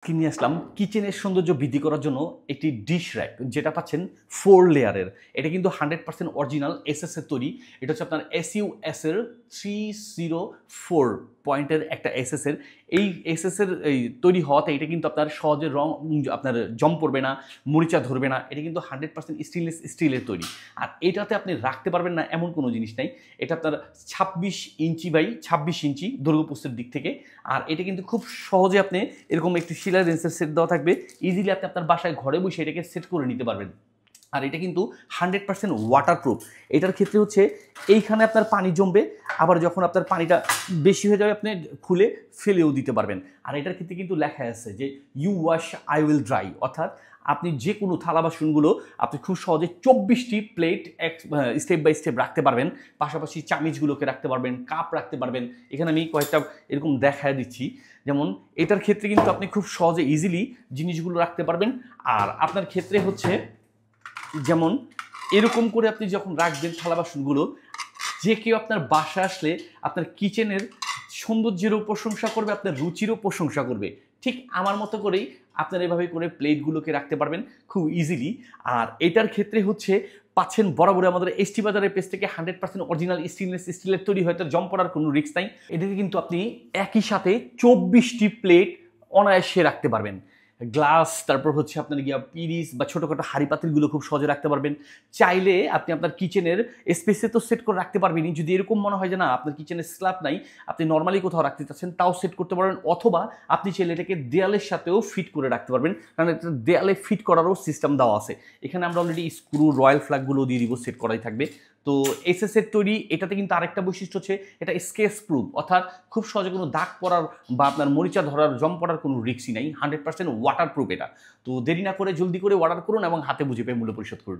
নিয়ে আসলাম কিচেনের সৌন্দর্য বৃদ্ধি করার জন্য একটি ডিশ র্যাক যেটা পাচ্ছেন 4 লেয়ারের। এটা কিন্তু 100% অরিজিনাল এসএস এর তৈরি। এটা হচ্ছে আপনার এসইউএস এর 304 পয়েন্টের একটা এসএস এর। এই এসএস এর এই তৈরি হওয়াতে এটা কিন্তু আপনার সহজে রং আপনার জং পড়বে না, মরিচা ধরবে না। এটা কিন্তু 100% স্টেনলেস স্টিলের তৈরি। আর এটাতে আপনি রাখতে পারবেন না এমন কোনো জিনিস নাই। এটা আপনার 26 ইঞ্চি বাই 26 ইঞ্চি দৈর্ঘ্য প্রস্থের দিক থেকে। আর এটা কিন্তু খুব সহজে আপনি এরকম একটি শিলার রেঞ্জের সেট দেওয়া থাকবে। ইজিলি আপনি আপনার বাসায় ঘরে বসে এটাকে সেট করে নিতে পারবেন। আর এটা কিন্তু 100% ওয়াটারপ্রুফ। এটার ক্ষেত্রে হচ্ছে এইখানে আপনার পানি জমবে, আবার যখন আপনার পানিটা বেশি হয়ে যাবে আপনি খুলে ফেলেও দিতে পারবেন। আর এটার ক্ষেত্রে কিন্তু লেখা আছে যে you wash I will dry, অর্থাৎ আপনি যে কোনো থালা বাসনগুলো আপনি খুব সহজে 24টি প্লেট স্টেপ বাই স্টেপ রাখতে পারবেন। পাশাপাশি চামিচগুলোকে রাখতে পারবেন, কাপ রাখতে পারবেন। এখানে আমি কয়েকটা এরকম দেখায় দিচ্ছি। যেমন এটার ক্ষেত্রে কিন্তু আপনি খুব সহজে ইজিলি জিনিসগুলো রাখতে পারবেন। আর আপনার ক্ষেত্রে হচ্ছে যেমন এরকম করে আপনি যখন রাখবেন থালা বাসনগুলো, যে কেউ আপনার বাসা আসলে আপনার কিচেনের সৌন্দর্যেরও প্রশংসা করবে, আপনার রুচিরও প্রশংসা করবে। ঠিক আমার মতো করেই আপনার এভাবে করে প্লেটগুলোকে রাখতে পারবেন খুব ইজিলি। আর এটার ক্ষেত্রে হচ্ছে পাচ্ছেন বরাবর আমাদের এসটি বাজারের পেজ থেকে 100% অরিজিনাল স্টেনলেস স্টিলের তৈরি, হয়তো জং পড়ার কোনো রিস্ক নাই। এটাতে কিন্তু আপনি একই সাথে 24টি প্লেট অনায়াসে রাখতে পারবেন। গ্লাস, তারপর হচ্ছে আপনার গিয়া পিরিস বা ছোটোখাটো হাঁড়ি পাতিলগুলো খুব সহজে রাখতে পারবেন। চাইলে আপনি আপনার কিচেনের স্পেসে তো সেট করে রাখতে পারবেনই। যদি এরকম মনে হয় যে না আপনার কিচেনের স্ল্যাব নাই, আপনি নর্মালি কোথাও রাখতে চাচ্ছেন, তাও সেট করতে পারবেন। অথবা আপনি চাইলে এটাকে দেয়ালের সাথেও ফিট করে রাখতে পারবেন, কারণ এটা দেয়ালে ফিট করারও সিস্টেম দেওয়া আছে। এখানে আমরা অলরেডি স্ক্রু রয়্যাল ফ্ল্যাগগুলো দিয়ে দিব, সেট করাই থাকবে। তো এসএস এর তৈরি এটাতে কিন্তু আরেকটা বৈশিষ্ট্য হচ্ছে এটা স্কেচ প্রুফ, অর্থাৎ খুব সহজে কোনো দাগ পড়ার বা আপনার মরিচা ধরার জং পড়ার কোনো রিস্কই নাই। 100% ওয়াটারপ্রুফ এটা। তো দেরি না করে জলদি করে অর্ডার করুন এবং হাতে বুঝে পেয়ে মূল্য পরিশোধ করুন।